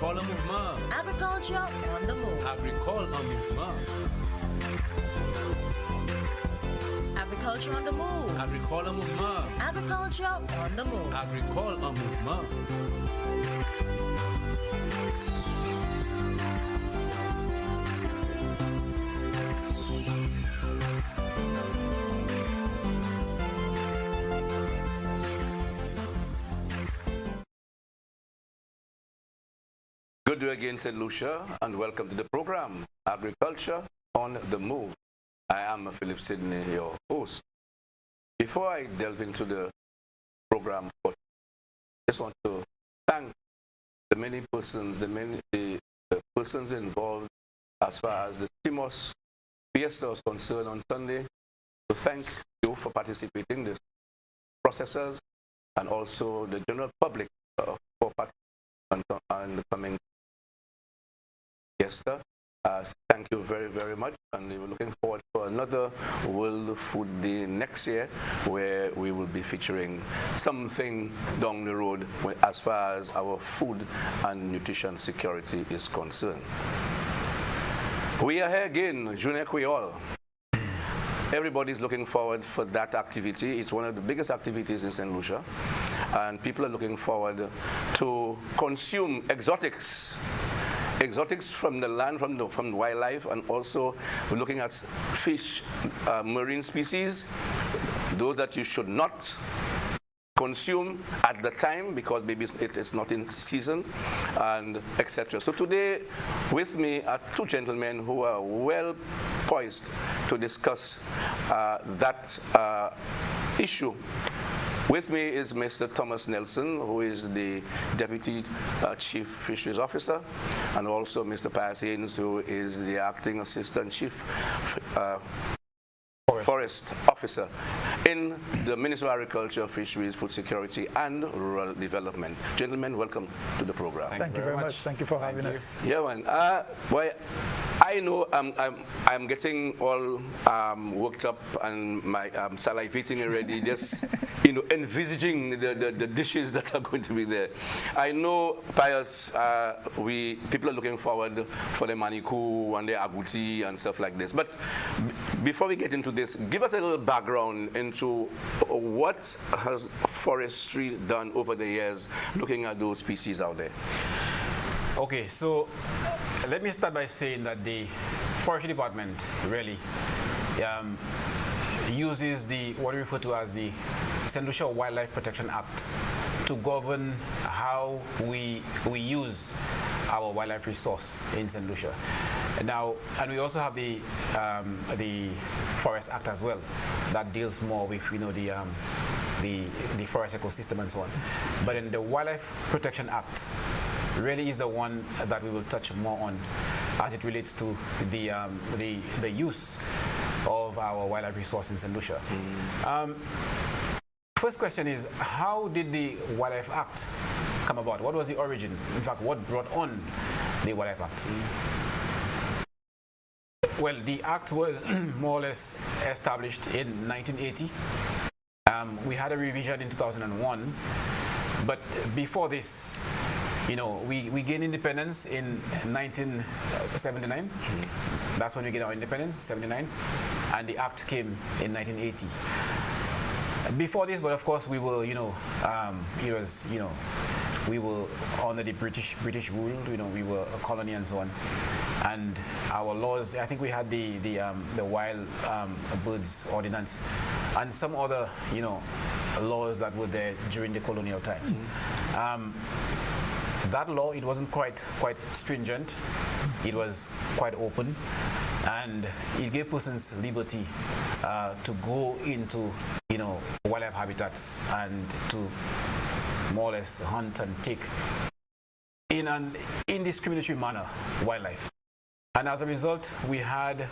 Agricole en mouvement. Agriculture on the move. Agricole en mouvement. Agriculture on the move. Agricole en mouvement. Agriculture on the move. Agricole en mouvement. Good day again, St. Lucia, and welcome to the program, Agriculture on the Move. I am Philip Sidney, your host. Before I delve into the program, I just want to thank the many persons, the persons involved as far as the CMOS Fiesta is concerned on Sunday, to thank you for participating, the processors, and also the general public for participating and the coming Fiesta. Thank you very, very much, and we're looking forward for another World Food Day next year, where we will be featuring something down the road as far as our food and nutrition security is concerned. We are here again, Journée Creole. Everybody's looking forward for that activity. It's one of the biggest activities in St. Lucia, and people are looking forward to consume exotics from the land, from wildlife, and also we're looking at fish, marine species, those that you should not consume at the time because maybe it is not in season, and etc. So today with me are two gentlemen who are well poised to discuss that issue. With me is Mr. Thomas Nelson, who is the Deputy Chief Fisheries Officer, and also Mr. Pius Haynes, who is the Acting Assistant Chief Forest Officer in the Ministry of Agriculture, Fisheries, Food Security, and Rural Development. Gentlemen, welcome to the program. Thank you very much. Thank you for having us. Yeah, man. Well, I know I'm getting all worked up and I'm salivating already, just envisaging the dishes that are going to be there. I know, Pius, people are looking forward for the manikou and the agouti and stuff like this. But before we get into this, give us a little background into what has forestry done over the years, looking at those species out there. Okay, so let me start by saying that the Forestry Department really uses what we refer to as the St. Lucia Wildlife Protection Act to govern how we use our wildlife resource in St. Lucia. Now, and we also have the Forest Act as well that deals more with the forest ecosystem and so on. But in the Wildlife Protection Act really is the one that we will touch more on as it relates to the use of our wildlife resource in St. Lucia. First question is, how did the Wildlife Act come about? What was the origin? In fact, what brought on the Wildlife Act? Well, the Act was more or less established in 1980. We had a revision in 2001, but before this, we gained independence in 1979. That's when we gained our independence, 79, and the Act came in 1980. Before this, but of course, we were, we were under the British rule. We were a colony and so on, and our laws. I think we had the Wild Birds Ordinance, and some other, laws that were there during the colonial times. That law, it wasn't quite stringent. It was quite open, and it gave persons liberty to go into wildlife habitats and to more or less hunt and take in an indiscriminatory manner wildlife. And as a result, we had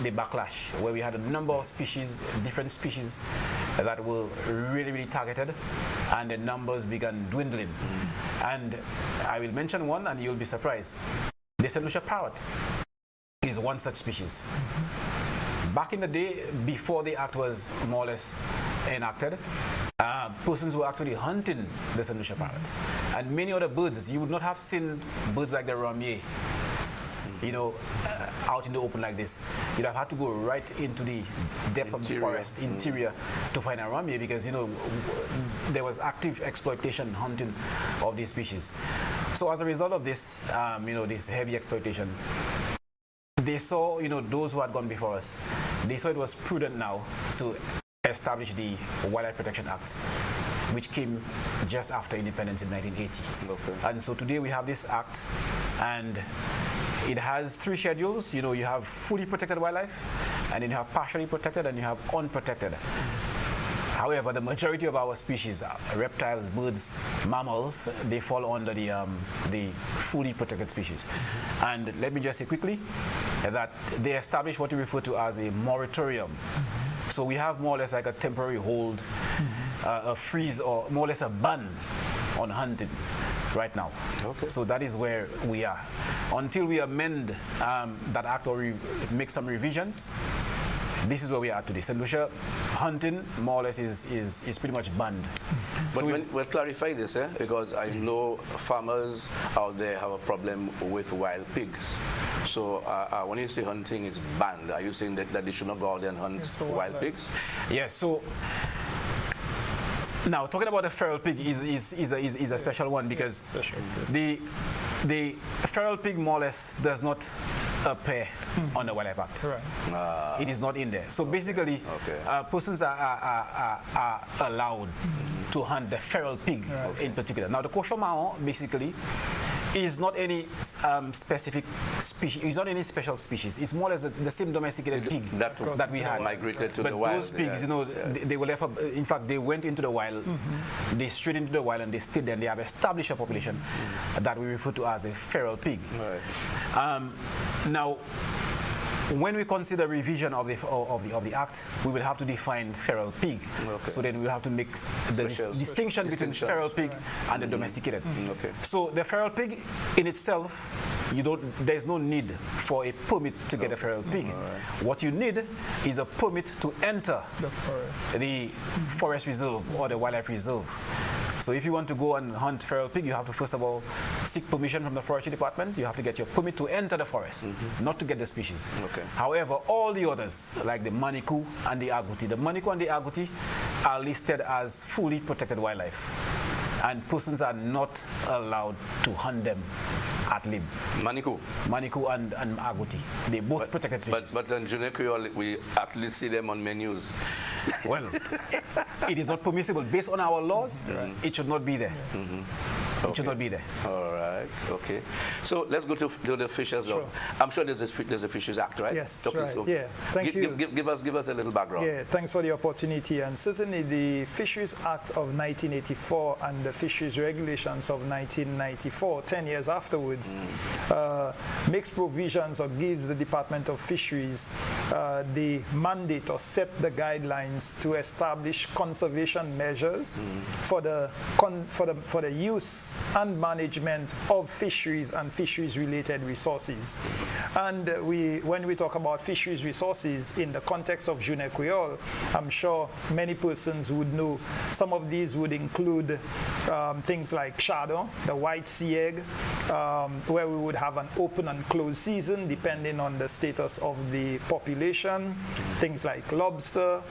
the backlash, where we had a number of species, different species that were really, really targeted, and the numbers began dwindling. And I will mention one, and you'll be surprised. The St. Lucia parrot is one such species. Back in the day, before the Act was more or less enacted, persons were actually hunting the St. Lucia parrot. And many other birds, you would not have seen birds like the ramier, out in the open like this. You'd have had to go right into the depth of the forest, interior, to find a ramier because, there was active exploitation and hunting of these species. So as a result of this, this heavy exploitation, they saw, those who had gone before us, they saw it was prudent now to establish the Wildlife Protection Act, which came just after independence in 1980. Okay. And so today we have this act, and it has 3 schedules. You have fully protected wildlife, and then you have partially protected, and you have unprotected. However, the majority of our species, reptiles, birds, mammals, they fall under the fully protected species. And let me just say quickly that they established what we refer to as a moratorium. So we have more or less like a temporary hold, a freeze, or more or less a ban on hunting right now. Okay. So that is where we are. Until we amend that act or make some revisions, this is where we are today. St. Lucia hunting more or less is pretty much banned. But So we'll clarify this, because I know farmers out there have a problem with wild pigs. So when you say hunting is banned, are you saying that they should not go out there and hunt wild pigs? yes, so now talking about the feral pig is a special one because the feral pig more or less does not appear on the Wildlife Act. Right. It is not in there. So basically, persons are allowed to hunt the feral pig in particular. Now the Cochon basically is not any specific species. It's not any special species. It's more or less the same domesticated pig that we had. Migrated to but the wild. those pigs, they were left. In fact, they went into the wild. They strayed into the wild and they stayed there. And they have established a population that we refer to as a feral pig. Right. Now, when we consider revision of the act, we will have to define feral pig. So then we will have to make the distinction between feral pig and the domesticated. Okay. So the feral pig in itself, there's no need for a permit to get a feral pig. What you need is a permit to enter the forest reserve or the wildlife reserve. So if you want to go and hunt feral pig, you have to first of all seek permission from the forestry department. You have to get your permit to enter the forest, not to get the species. Okay. However, all the others, like the manikou and the agouti, are listed as fully protected wildlife. And persons are not allowed to hunt them at limb. Manikou and agouti, they both protected species. But in Junior Creole, we actually see them on menus. Well, it is not permissible. Based on our laws, it should not be there. It should not be there. All right. Okay. So let's go to the Fisheries Law. I'm sure there's a Fisheries Act, right? Yes, okay, right. So yeah. Thank you. Give us a little background. Yeah, thanks for the opportunity. And certainly the Fisheries Act of 1984 and the Fisheries Regulations of 1994, 10 years afterwards, makes provisions or gives the Department of Fisheries the mandate or set the guidelines to establish conservation measures for the use and management of fisheries and fisheries-related resources. And when we talk about fisheries resources in the context of Junior Creole, I'm sure many persons would know some of these would include things like chardon, the white sea egg, where we would have an open and closed season depending on the status of the population. Things like lobster,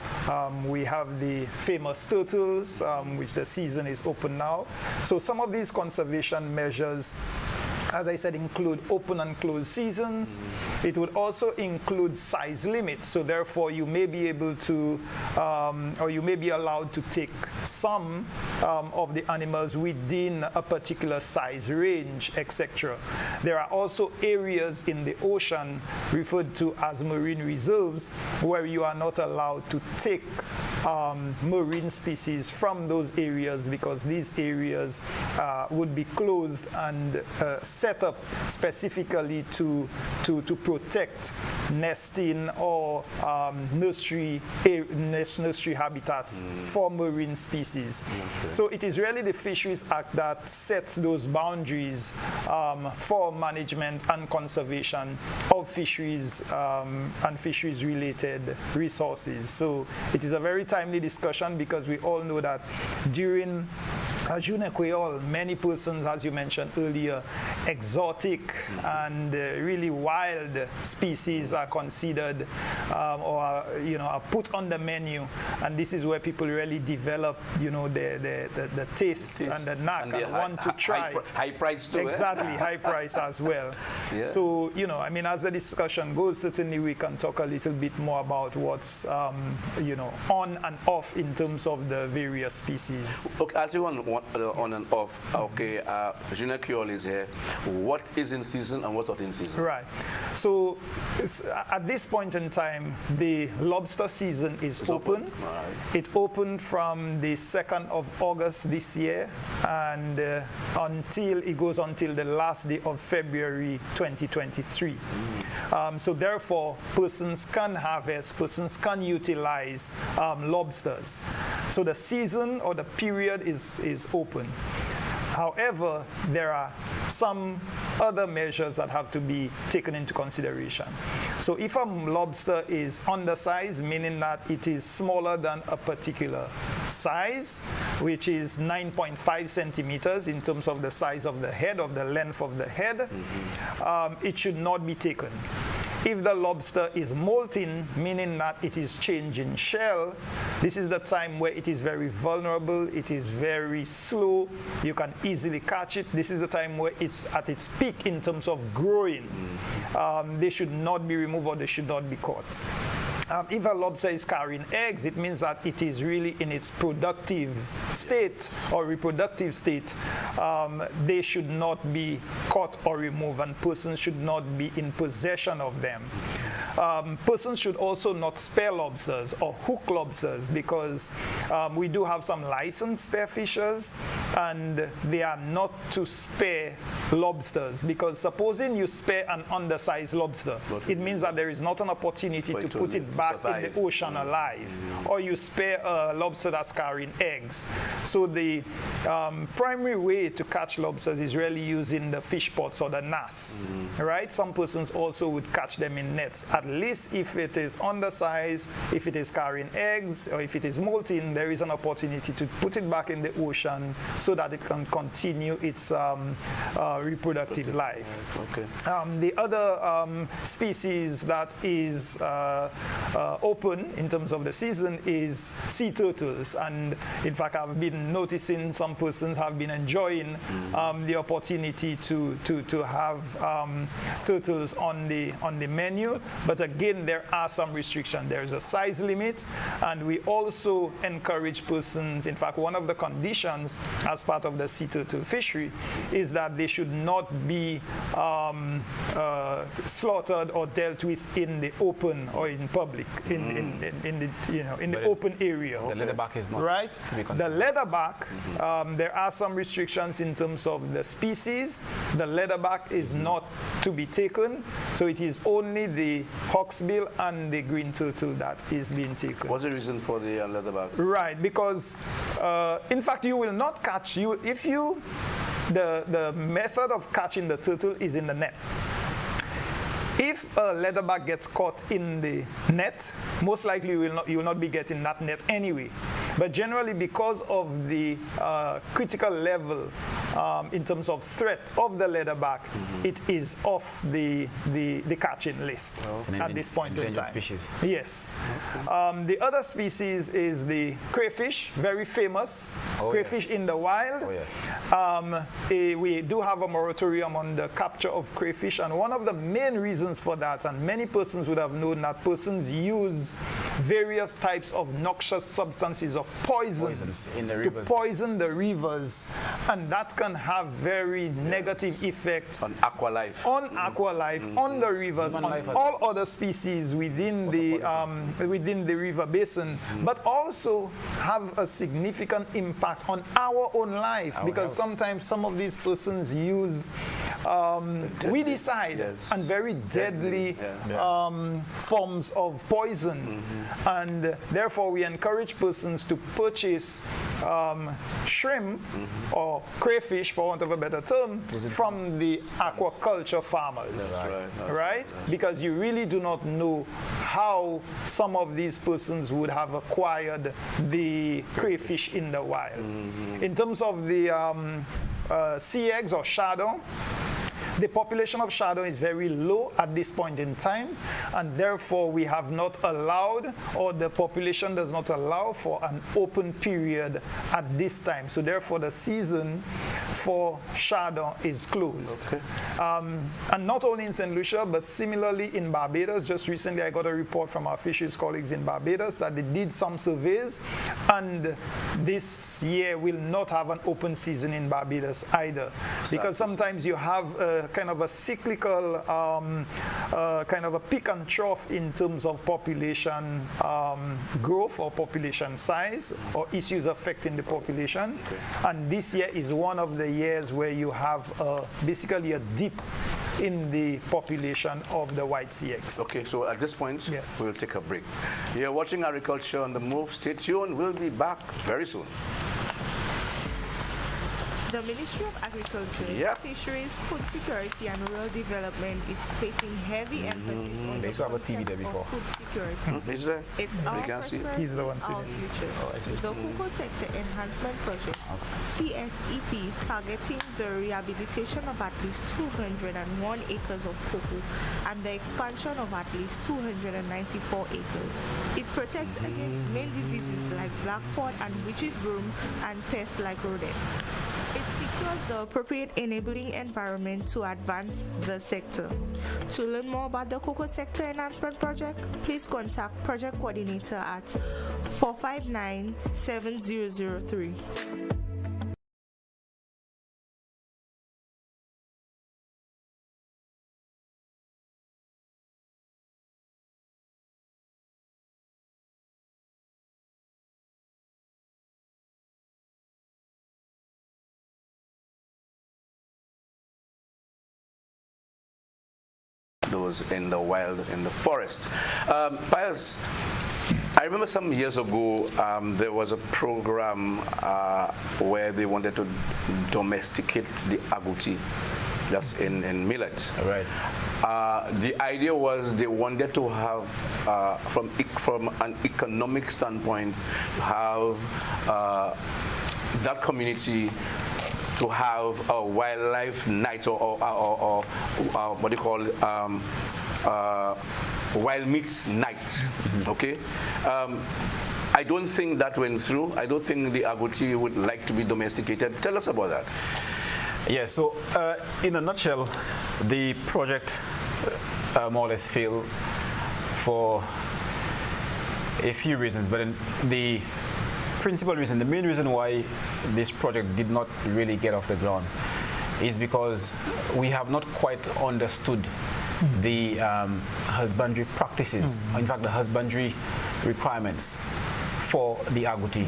we have the famous turtles, which the season is open now. So some of these conservation measures, as I said, include open and closed seasons. It would also include size limits. So therefore, you may be able to, or you may be allowed to take some of the animals within a particular size range, etc. There are also areas in the ocean referred to as marine reserves where you are not allowed to take marine species from those areas because these areas would be closed and set up specifically to protect nesting or nursery habitats for marine species. So it is really the Fisheries Act that sets those boundaries for management and conservation of fisheries and fisheries-related resources. So it is a very timely discussion because we all know that during June Creole, many persons, as you mentioned earlier, exotic and really wild species are considered or are put on the menu, and this is where people really develop the taste and the knack and want to try. High price too. Exactly, high price as well. Yeah. So as the discussion goes, certainly we can talk a little bit more about what's on and off in terms of the various species. Okay, as you want on and off. Okay, June Creole is here. What is in season and what's not in season? Right. So at this point in time, the lobster season is open. Right. It opened from the 2nd of August this year, and it goes until the last day of February 2023. So therefore, persons can harvest, persons can utilize lobsters. So the season or the period is open. However, there are some other measures that have to be taken into consideration. So if a lobster is undersized, meaning that it is smaller than a particular size, which is 9.5 centimeters in terms of the size of the head, of the length of the head, it should not be taken. If the lobster is molting, meaning that it is changing shell, this is the time where it is very vulnerable, it is very slow, you can easily catch it. This is the time where it's at its peak in terms of growing. They should not be removed or they should not be caught. If a lobster is carrying eggs, it means that it is really in its productive state or reproductive state. They should not be caught or removed, and persons should not be in possession of them. Persons should also not spare lobsters or hook lobsters, because we do have some licensed spear fishers, and they are not to spare lobsters, because supposing you spare an undersized lobster, it means that there is not an opportunity to put it back in the ocean alive, or you spare a lobster that's carrying eggs. So the primary way to catch lobsters is really using the fish pots or the nas, right? Some persons also would catch them in nets. At least if it is undersized, if it is carrying eggs, or if it is molting, there is an opportunity to put it back in the ocean so that it can continue its reproductive life. Okay. The other species that is open in terms of the season is sea turtles, and in fact I've been noticing some persons have been enjoying the opportunity to have turtles on the menu, but again there are some restrictions. There is a size limit, and we also encourage persons, in fact one of the conditions as part of the sea turtle fishery is that they should not be slaughtered or dealt with in the open or in public, in the open area. The leatherback is not right. to be The leatherback, there are some restrictions in terms of the species. The leatherback is not to be taken, so it is only the hawksbill and the green turtle that is being taken. What's the reason for the leatherback? Right, because in fact you will not catch the method of catching the turtle is in the net. If a leatherback gets caught in the net, most likely you will not be getting that net anyway. But generally, because of the critical level in terms of threat of the leatherback, it is off the catching list at this point in time. Species. Yes. The other species is the crayfish, very famous. Crayfish in the wild. We do have a moratorium on the capture of crayfish, and one of the main reasons for that, and many persons would have known that persons use various types of noxious substances of poisons in the to rivers. poison the rivers, and that can have very negative effects On aqua life. on aqua life, on the rivers, Human on life as all other species within the river basin, but also have a significant impact on our own life, because sometimes some of these persons use weedicide and very deadly forms of poison, and therefore we encourage persons to purchase shrimp or crayfish, for want of a better term, from the aquaculture farmers. Right? Because you really do not know how some of these persons would have acquired the crayfish in the wild. In terms of the sea eggs or shadow, the population of shadow is very low at this point in time, and therefore we have not allowed, or the population does not allow for an open period at this time. So therefore the season for shadow is closed. And not only in St. Lucia, but similarly in Barbados. Just recently I got a report from our fisheries colleagues in Barbados that they did some surveys, and this year will not have an open season in Barbados either. Because sometimes you have kind of a cyclical, kind of a peak and trough in terms of population growth or population size or issues affecting the population. And this year is one of the years where you have basically a dip in the population of the white sea eggs. Okay, so at this point, Yes. we'll take a break. You're watching Agriculture on the Move. Stay tuned. We'll be back very soon. The Ministry of Agriculture, Yep. Fisheries, Food Security and Rural Development is placing heavy emphasis on They the used to have a TV concept there before. of food security. Is there? It's You our can see it. prosperity, He's the one our sitting. future. Oh, I see. The Cocoa Sector Enhancement Project, CSEP, is targeting the rehabilitation of at least 201 acres of cocoa and the expansion of at least 294 acres. It protects against main diseases like black pod and witches broom and pests like rodent. It secures the appropriate enabling environment to advance the sector. To learn more about the Cocoa Sector Enhancement Project, please contact Project Coordinator at 459-7003. Those in the wild, in the forest. Pius, I remember some years ago there was a program where they wanted to domesticate the agouti, that's in millet. Right. The idea was they wanted to have, from an economic standpoint, have that community to have a wildlife night or what do you call it, wild meats night. Okay. I don't think that went through. I don't think the agouti would like to be domesticated. Tell us about that. Yeah, so in a nutshell, the project more or less failed for a few reasons, but the principal reason, the main reason why this project did not really get off the ground is because we have not quite understood the husbandry practices, in fact the husbandry requirements for the agouti.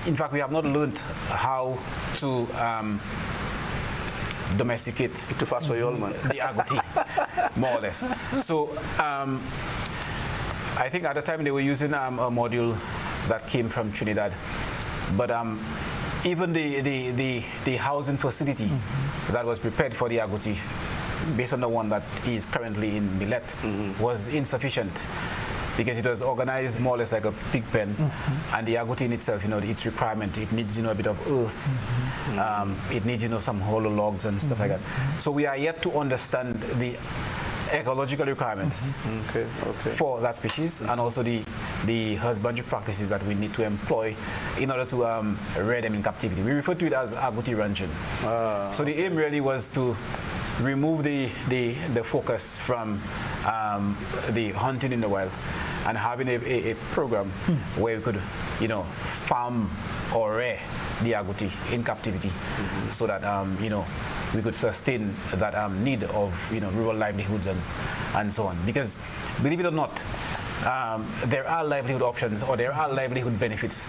In fact, we have not learned how to domesticate Too fast for you all, man. the agouti, more or less. So I think at the time they were using a module that came from Trinidad, but even the housing facility that was prepared for the agouti, based on the one that is currently in Millet, was insufficient because it was organized more or less like a pig pen, and the agouti in itself, its requirement, it needs a bit of earth, it needs some hollow logs and stuff like that. So we are yet to understand the ecological requirements for that species, and also the husbandry practices that we need to employ in order to rear them in captivity. We refer to it as agouti ranching. So the aim really was to remove the focus from the hunting in the wild and having a program where we could farm or rear the agouti in captivity, so that we could sustain that need of rural livelihoods and so on. Because believe it or not, there are livelihood options, or there are livelihood benefits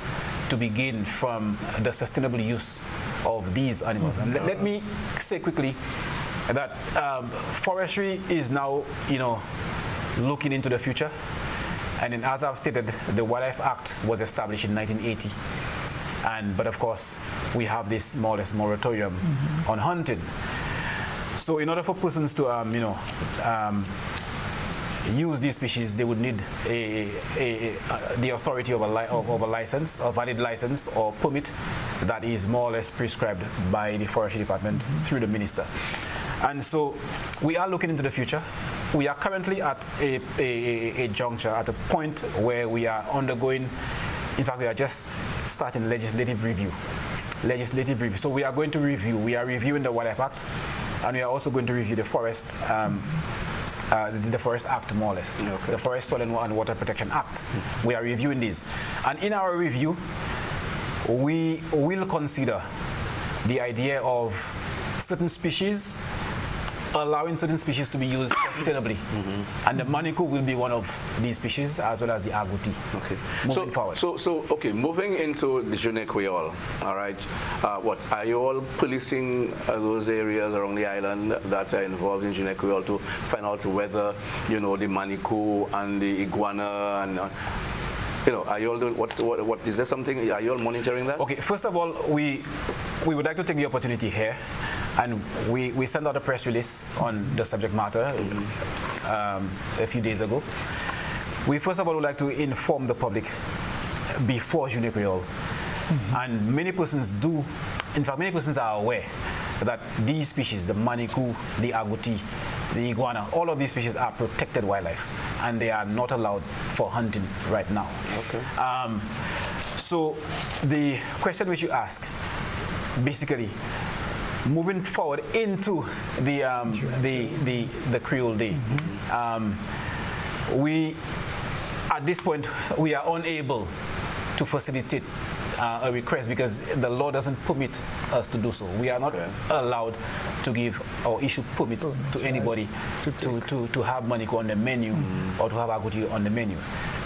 to be gained from the sustainable use of these animals. And let me say quickly that forestry is now looking into the future. And then, as I've stated, the Wildlife Act was established in 1980. But of course, we have this more or less moratorium on hunting. So in order for persons to, use these species, they would need the authority of a license, a valid license or permit that is more or less prescribed by the Forestry Department through the minister. And so we are looking into the future. We are currently at a juncture, at a point where we are undergoing, in fact, we are just starting legislative review. So we are going to review, we are reviewing the Wildlife Act, and we are also going to review the Forest Act, more or less, the Forest Soil and Water Protection Act. We are reviewing these. And in our review, we will consider the idea of certain species, allowing certain species to be used sustainably. And the manikou will be one of these species, as well as the agouti. Okay. Moving forward. Okay, moving into the Jeune Creole, all right. What are you all policing those areas around the island that are involved in Jeune Creole to find out whether, the manikou and the iguana and are you all doing, what is there something, are you all monitoring that? Okay, first of all, we would like to take the opportunity here, and we sent out a press release on the subject matter a few days ago. We first of all would like to inform the public before Jeune Creole. And many persons do, in fact, many persons are aware that these species, the manikou, the agouti, the iguana, all of these species are protected wildlife, and they are not allowed for hunting right now. Okay. So the question which you ask, basically, moving forward into the Creole Day, we at this point we are unable to facilitate a request because the law doesn't permit us to do so. We are not allowed to give or issue permits to anybody to have manikou on the menu or to have agouti on the menu.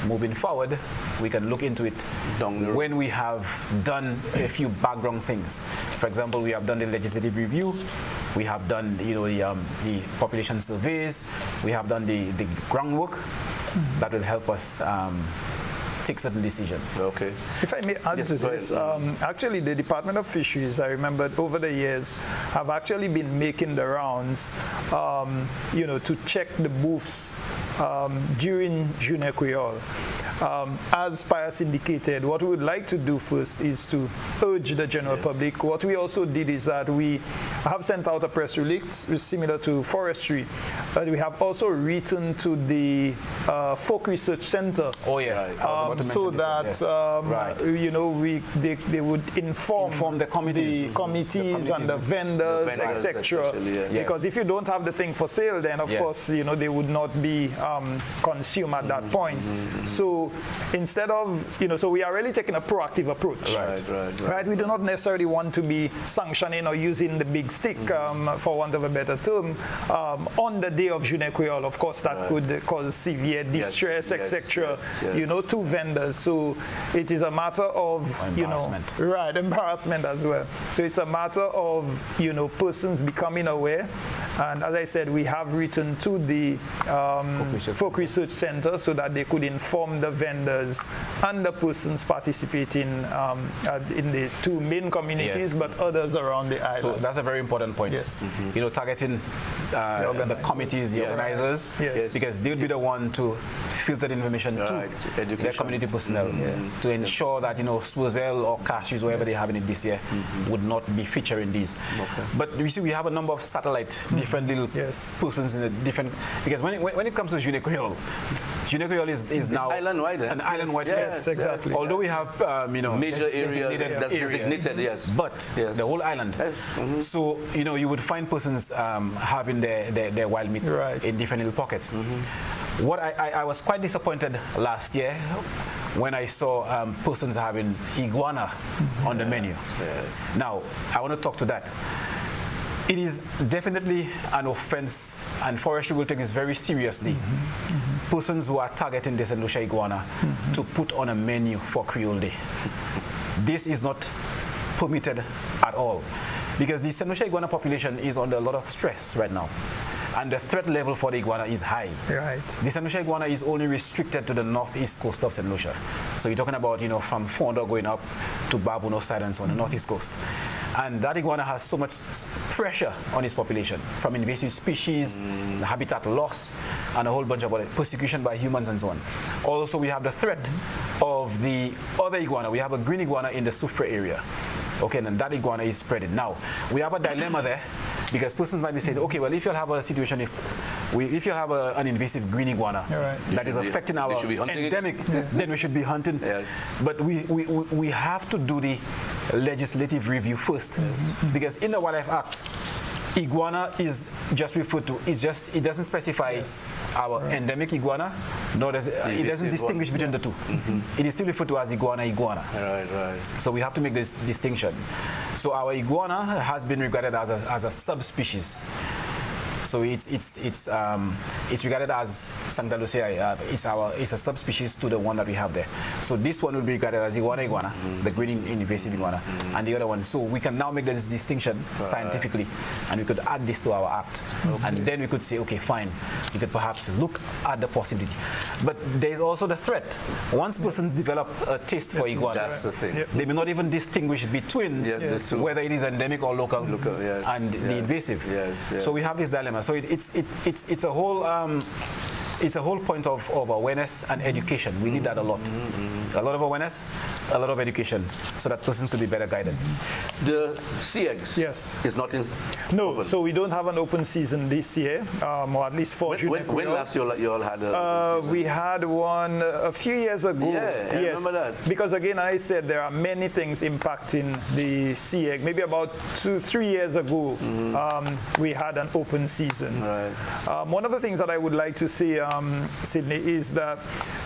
Moving forward, we can look into it when we have done a few background things. For example, we have done the legislative review, we have done the population surveys, we have done the groundwork that will help us take certain decisions. Okay. If I may add to this, actually the Department of Fisheries, I remember over the years, have actually been making the rounds, to check the booths during Jeune Creole. As Pius indicated, what we would like to do first is to urge the general public. What we also did is that we have sent out a press release similar to forestry, but we have also written to the Folk Research Center. Oh yes, so that they would inform the committees and the vendors, etc. Because if you don't have the thing for sale, then of course they would not be consumed at that point. So instead of so we are really taking a proactive approach. Right. We do not necessarily want to be sanctioning or using the big stick, for want of a better term, on the day of Jeune Creole. Of course, that could cause severe distress, etc. To vendors. So it is a matter of embarrassment as well. So it's a matter of persons becoming aware. And as I said, we have written to the Folk Research Center so that they could inform the vendors and the persons participating in the two main communities, but others around the island. So that's a very important point. Yes. Targeting the committees, the organizers, because they would be the one to filter the information to their community personnel to ensure that Swazel or cashews, wherever they have in it this year, would not be featuring these. But you see, we have a number of satellite, different little persons in the different, because when it comes to Jeune Creole is now island-wide, an island-wide. Yes, exactly. Although we have major areas, but the whole island. So you would find persons having their wild meat in different little pockets. What I was quite disappointed last year when I saw persons having iguana on the menu. Now, I want to talk to that. It is definitely an offense, and forestry will take this very seriously. Persons who are targeting this Lucia iguana to put on a menu for Creole Day. This is not permitted at all, because the St. Lucia iguana population is under a lot of stress right now. and the threat level for the iguana is high. Right. The St. Lucia iguana is only restricted to the northeast coast of St. Lucia. So you're talking about, from Fondo going up to Babuno side and so on, the northeast coast. And that iguana has so much pressure on its population from invasive species, habitat loss, and a whole bunch of other persecution by humans and so on. Also, we have the threat of the other iguana. We have a green iguana in the Soufre area. Okay, and that iguana is spreading. Now, we have a dilemma there, because persons might be saying, okay, well, if you have a situation, if you have an invasive green iguana that is affecting our endemic, then we should be hunting. Yes. But we have to do the legislative review first, because in the Wildlife Act, iguana is just referred to. It doesn't specify our endemic iguana, nor does it doesn't distinguish between the two. It is still referred to as iguana. Right. So we have to make this distinction. So our iguana has been regarded as a subspecies. So it's regarded as Santa Lucia. It's a subspecies to the one that we have there. So this one would be regarded as iguana, the green invasive iguana, and the other one. So we can now make this distinction scientifically, and we could add this to our act, and then we could say, okay, fine, we could perhaps look at the possibility. But there is also the threat. Once persons develop a taste for iguana, that's the thing. They may not even distinguish between whether it is endemic or local, and the invasive. So we have this dilemma. So it's a whole point of awareness and education. We need that a lot. A lot of awareness, a lot of education, so that persons could be better guided. The sea eggs is not in. No, open. so we don't have an open season this year, or at least for when last you all had a we had one a few years ago. I remember that. Because again, I said there are many things impacting the sea egg. Maybe about 2-3 years ago, we had an open season. Right. One of the things that I would like to say, Sydney, is that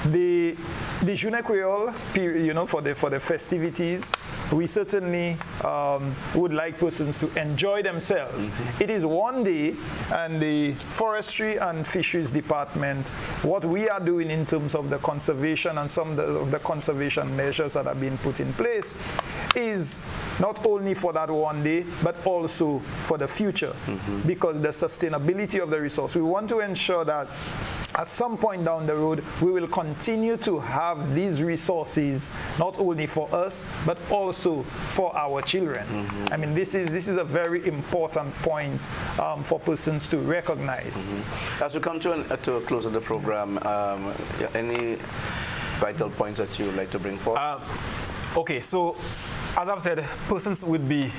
the Journée Creole period, for the festivities, we certainly would like persons to enjoy themselves. It is one day, and the Forestry and Fisheries Department, what we are doing in terms of the conservation and some of the conservation measures that have been put in place is not only for that one day, but also for the future, because the sustainability of the resource. We want to ensure that at some point down the road, we will continue to have these resources, not only for us, but also for our children. I mean, this is a very important point for persons to recognize. As we come to a close of the program, any vital points that you would like to bring forth? Okay, so as I've said, persons would be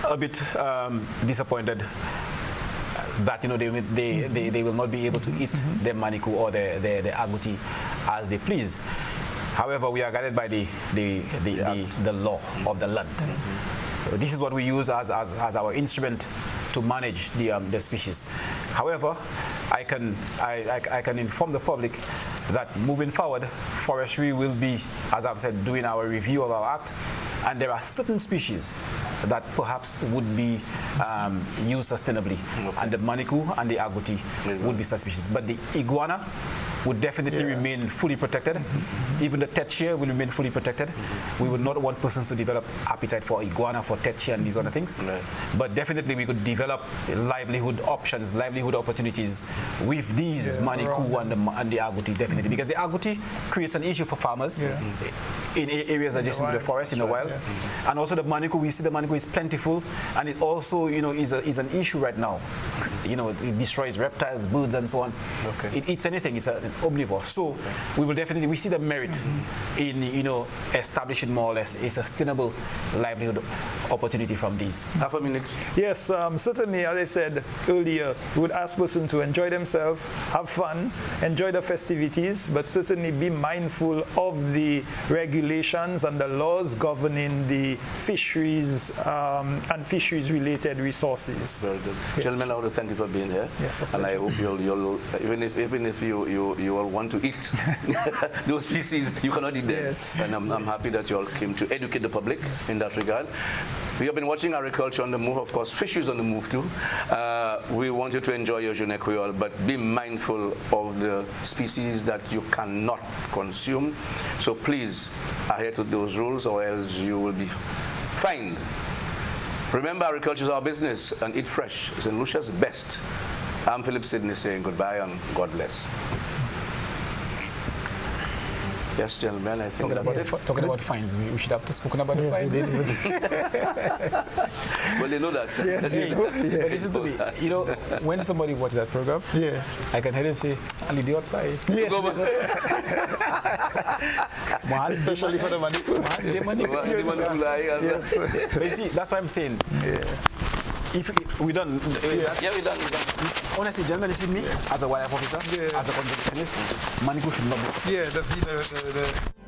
a bit disappointed that they will not be able to eat their maniku or their agouti as they please. However, we are guided by the law of the land. This is what we use as our instrument to manage the species. However, I can inform the public that moving forward, forestry will be, as I've said, doing our review of our act, and there are certain species that perhaps would be used sustainably, and the maniku and the agouti would be such species. But the iguana would definitely remain fully protected. Even the tetshare will remain fully protected. We would not want persons to develop appetite for iguana, for tetshare, and these other things. But definitely we could develop livelihood options, livelihood opportunities with these maniku and the agouti, definitely. Because the agouti creates an issue for farmers in areas adjacent to the forest, in the wild. And also the maniku, we see the maniku is plentiful, and it also is an issue right now. It destroys reptiles, birds, and so on. It eats anything. It's an omnivore. So we see the merit in establishing more or less a sustainable livelihood opportunity from these. Half a minute. Yes, certainly, as I said earlier, we would ask persons to enjoy themselves, have fun, enjoy the festivities, but certainly be mindful of the regulations and the laws governing the fisheries and fisheries-related resources. Very good. Gentlemen, I want to thank you for being here. Yes, and I hope you'll even if you all want to eat those species, you cannot eat them. Yes. And I'm happy that you all came to educate the public in that regard. We have been watching Agriculture on the Move, of course, Fisheries on the Move too. We want you to enjoy your Journée Creole, but be mindful of the species that you cannot consume. So please adhere to those rules, or else you will be fined. Remember, agriculture is our business, and eat fresh. St. Lucia's best I'm Philip Sidney saying goodbye and God bless. Yes, gentlemen, I think Talking about fines, we should have spoken about the fines. Well, they know that. Yes, they know. Yeah. But listen to me, you know, when somebody watches that program, I can hear him say, I'll leave you outside. Yes. Especially for the money. Yes. But you see, that's why I'm saying, if we done, Yeah, we done. honestly, gentlemen, listen to me, as a wildlife officer, as a conservationist, money should not be. Yeah, the